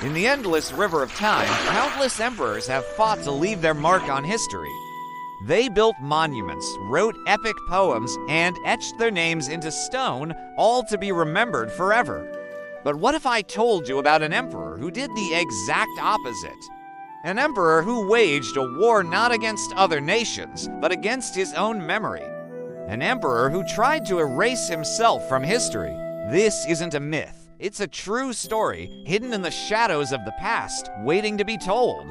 In the endless river of time, countless emperors have fought to leave their mark on history. They built monuments, wrote epic poems, and etched their names into stone, all to be remembered forever. But what if I told you about an emperor who did the exact opposite? An emperor who waged a war not against other nations, but against his own memory. An emperor who tried to erase himself from history. This isn't a myth. It's a true story, hidden in the shadows of the past, waiting to be told.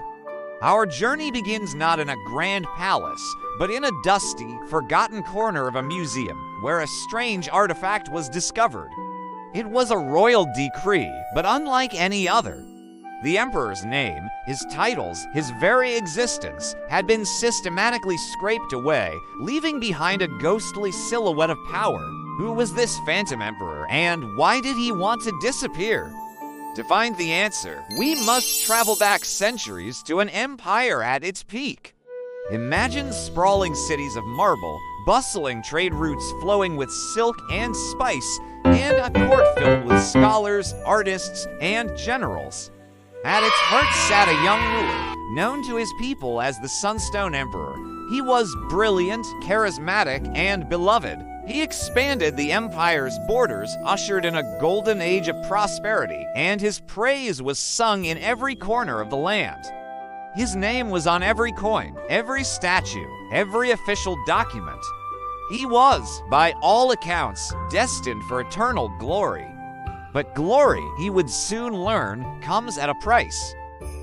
Our journey begins not in a grand palace, but in a dusty, forgotten corner of a museum, where a strange artifact was discovered. It was a royal decree, but unlike any other. The emperor's name, his titles, his very existence had been systematically scraped away, leaving behind a ghostly silhouette of power. Who was this phantom emperor, and why did he want to disappear? To find the answer, we must travel back centuries to an empire at its peak. Imagine sprawling cities of marble, bustling trade routes flowing with silk and spice, and a court filled with scholars, artists, and generals. At its heart sat a young ruler, known to his people as the Sunstone Emperor. He was brilliant, charismatic, and beloved. He expanded the empire's borders, ushered in a golden age of prosperity, and his praise was sung in every corner of the land. His name was on every coin, every statue, every official document. He was, by all accounts, destined for eternal glory. But glory, he would soon learn, comes at a price.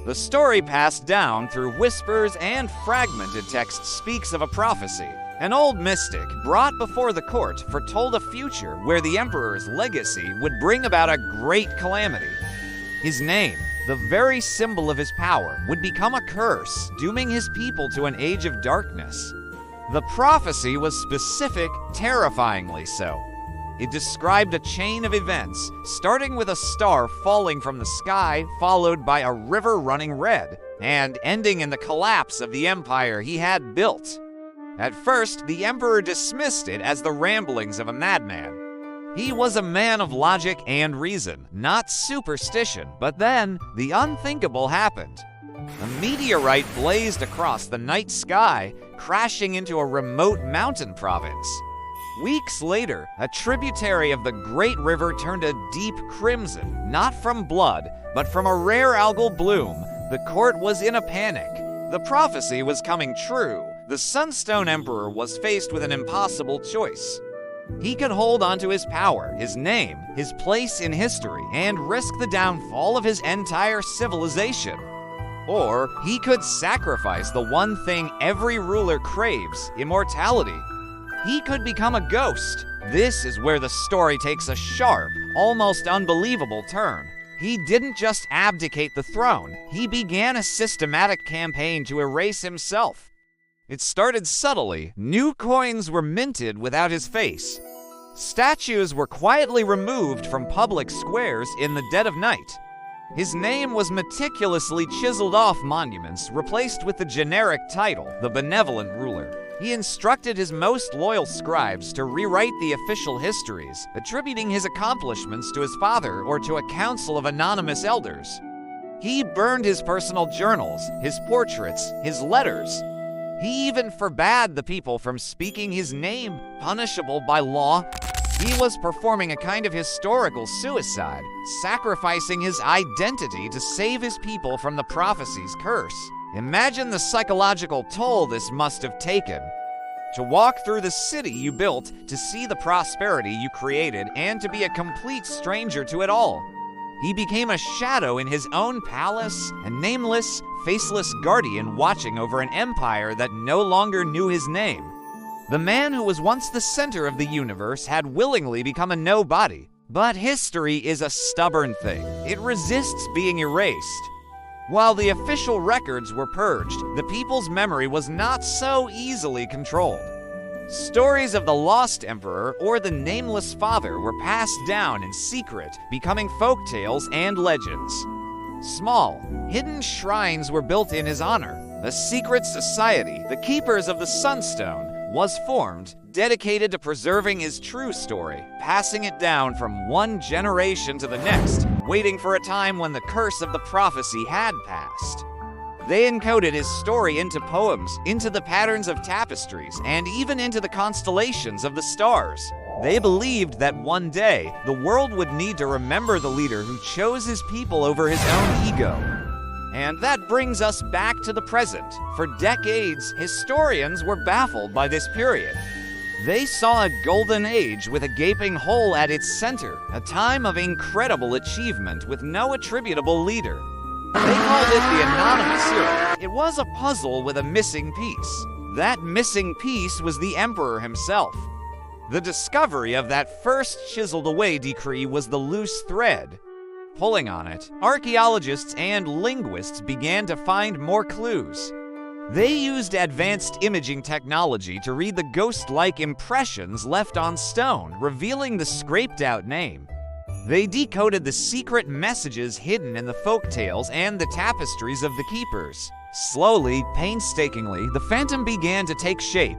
The story passed down through whispers and fragmented text speaks of a prophecy. An old mystic, brought before the court, foretold a future where the emperor's legacy would bring about a great calamity. His name, the very symbol of his power, would become a curse, dooming his people to an age of darkness. The prophecy was specific, terrifyingly so. It described a chain of events, starting with a star falling from the sky, followed by a river running red, and ending in the collapse of the empire he had built. At first, the emperor dismissed it as the ramblings of a madman. He was a man of logic and reason, not superstition, but then the unthinkable happened. A meteorite blazed across the night sky, crashing into a remote mountain province. Weeks later, a tributary of the great river turned a deep crimson, not from blood, but from a rare algal bloom. The court was in a panic. The prophecy was coming true. The Sunstone Emperor was faced with an impossible choice. He could hold onto his power, his name, his place in history, and risk the downfall of his entire civilization. Or he could sacrifice the one thing every ruler craves, immortality. He could become a ghost. This is where the story takes a sharp, almost unbelievable turn. He didn't just abdicate the throne, he began a systematic campaign to erase himself. It started subtly. New coins were minted without his face. Statues were quietly removed from public squares in the dead of night. His name was meticulously chiseled off monuments, replaced with the generic title, the benevolent ruler. He instructed his most loyal scribes to rewrite the official histories, attributing his accomplishments to his father or to a council of anonymous elders. He burned his personal journals, his portraits, his letters. He even forbade the people from speaking his name, punishable by law. He was performing a kind of historical suicide, sacrificing his identity to save his people from the prophecy's curse. Imagine the psychological toll this must have taken. To walk through the city you built, to see the prosperity you created, and to be a complete stranger to it all. He became a shadow in his own palace, a nameless, faceless guardian watching over an empire that no longer knew his name. The man who was once the center of the universe had willingly become a nobody. But history is a stubborn thing. It resists being erased. While the official records were purged, the people's memory was not so easily controlled. Stories of the lost emperor or the nameless father were passed down in secret, becoming folktales and legends. Small, hidden shrines were built in his honor. A secret society, the Keepers of the Sunstone, was formed, dedicated to preserving his true story, passing it down from one generation to the next, waiting for a time when the curse of the prophecy had passed. They encoded his story into poems, into the patterns of tapestries, and even into the constellations of the stars. They believed that one day, the world would need to remember the leader who chose his people over his own ego. And that brings us back to the present. For decades, historians were baffled by this period. They saw a golden age with a gaping hole at its center, a time of incredible achievement with no attributable leader. They called it the anonymous era. It was a puzzle with a missing piece. That missing piece was the emperor himself. The discovery of that first chiseled away decree was the loose thread. Pulling on it, archaeologists and linguists began to find more clues. They used advanced imaging technology to read the ghost-like impressions left on stone, revealing the scraped-out name. They decoded the secret messages hidden in the folk tales and the tapestries of the keepers. Slowly, painstakingly, the phantom began to take shape.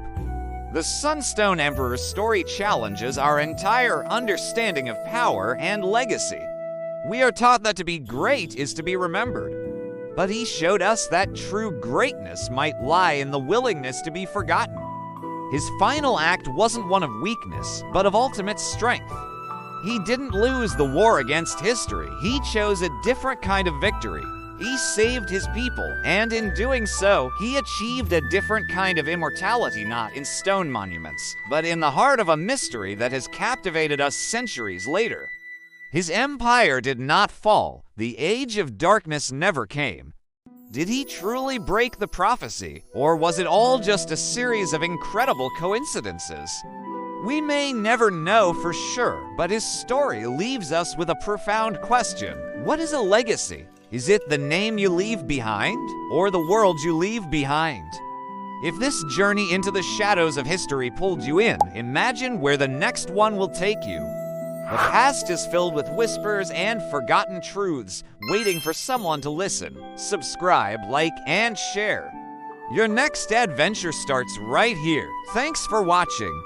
The Sunstone Emperor's story challenges our entire understanding of power and legacy. We are taught that to be great is to be remembered. But he showed us that true greatness might lie in the willingness to be forgotten. His final act wasn't one of weakness, but of ultimate strength. He didn't lose the war against history. He chose a different kind of victory. He saved his people, and in doing so, he achieved a different kind of immortality, not in stone monuments, but in the heart of a mystery that has captivated us centuries later. His empire did not fall. The age of darkness never came. Did he truly break the prophecy, or was it all just a series of incredible coincidences? We may never know for sure, but his story leaves us with a profound question. What is a legacy? Is it the name you leave behind, or the world you leave behind? If this journey into the shadows of history pulled you in, imagine where the next one will take you. The past is filled with whispers and forgotten truths, waiting for someone to listen. Subscribe, like, and share. Your next adventure starts right here. Thanks for watching.